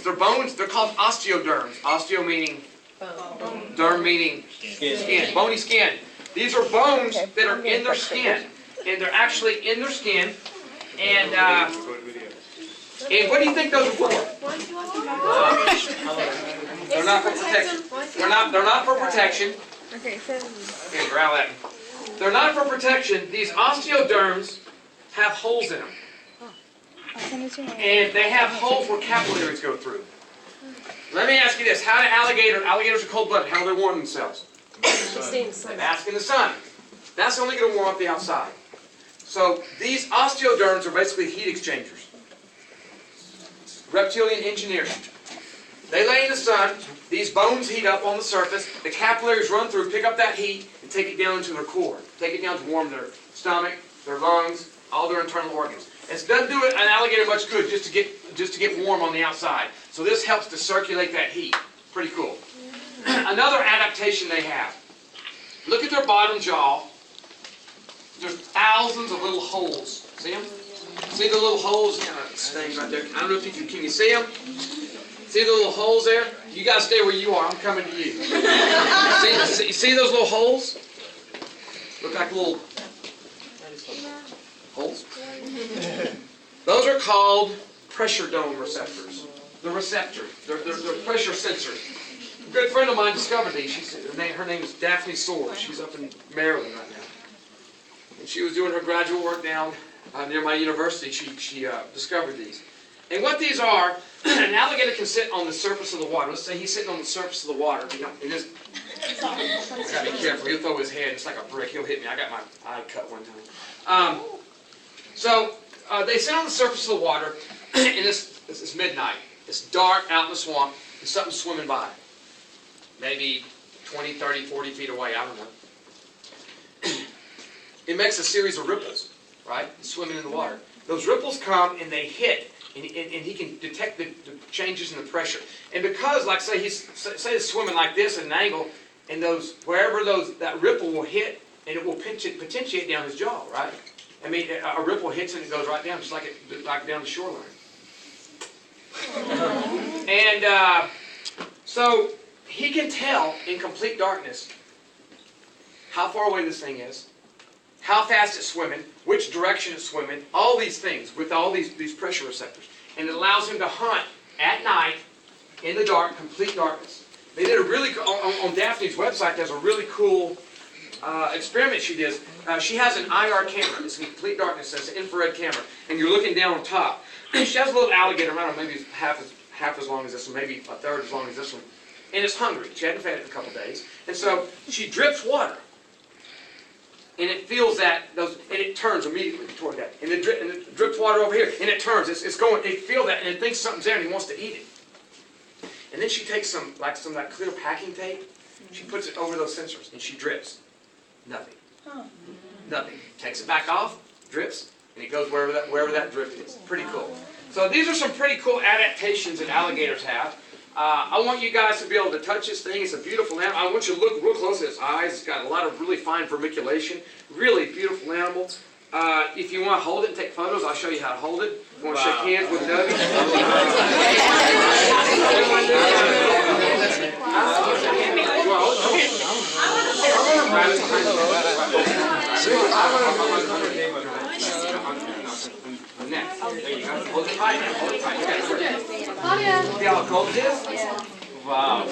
They're bones. They're called osteoderms. Osteo meaning derm meaning skin. Bony skin. These are bones that are in their skin, and they're actually in their skin. And what do you think those are for? They're not for protection. They're not for protection. Okay, growl at me. They're not for protection. These osteoderms have holes in them. And they have holes where capillaries go through. Let me ask you this. How do alligators are cold-blooded, how do they warm themselves? They bask in the sun. That's only going to warm up the outside. So these osteoderms are basically heat exchangers. Reptilian engineering. They lay in the sun. These bones heat up on the surface. The capillaries run through, pick up that heat, and take it down into their core. Take it down to warm their stomach, their lungs, all their internal organs. It doesn't do an alligator much good just to get warm on the outside. So this helps to circulate that heat. Pretty cool. Another adaptation they have. Look at their bottom jaw. There's thousands of little holes. See them? See the little holes? Staying right there. I don't know if you can you see them? See the little holes there? You guys stay where you are. I'm coming to you. You see those little holes? Look like little holes. Those are called pressure dome receptors. The receptor. They're pressure sensors. A good friend of mine discovered these. Her name is Daphne Sword. She's up in Maryland right now. And she was doing her graduate work down near my university. She discovered these. And what these are, an alligator can sit on the surface of the water. Let's say he's sitting on the surface of the water. I gotta be careful. He'll throw his head. It's like a brick. He'll hit me. I got my eye cut one time. They sit on the surface of the water, and it's midnight. It's dark out in the swamp. There's something swimming by. Maybe 20, 30, 40 feet away. I don't know. It makes a series of ripples, right? Swimming in the water. Those ripples come and they hit, and he can detect the changes in the pressure. And because, like, say he's swimming like this at an angle, and wherever that ripple will hit, and it will potentiate down his jaw, right? I mean, a ripple hits and it goes right down, just like down the shoreline. And so he can tell in complete darkness how far away this thing is, how fast it's swimming, which direction it's swimming, all these things with all these pressure receptors. And it allows him to hunt at night in the dark, complete darkness. They did a really, on Daphne's website, there's a really cool experiment she does. She has an IR camera. It's in complete darkness. It's an infrared camera. And you're looking down on top. She has a little alligator, I don't know, maybe half as long as this one, maybe a third as long as this one. And it's hungry. She hadn't fed it in a couple days. And so she drips water. And it feels that, and it turns immediately toward that. And it drips water over here. And it turns. It's going, it feels that, and it thinks something's there, and he wants to eat it. And then she takes some that clear packing tape. She puts it over those sensors, and she drips. Nothing. Nothing. Takes it back off, drips, and it goes wherever that drip is. Pretty cool. So these are some pretty cool adaptations that alligators have. I want you guys to be able to touch this thing. It's a beautiful animal. I want you to look real close at its eyes. It's got a lot of really fine vermiculation. Really beautiful animal. If you want to hold it and take photos, I'll show you how to hold it. If you want to shake hands with Doug. There you go. Hold it tight now. Hold it tight. See how cold it is? Wow.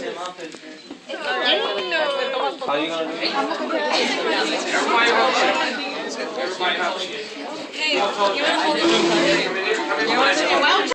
How are you going to do it? Everybody helps you. Everybody helps you.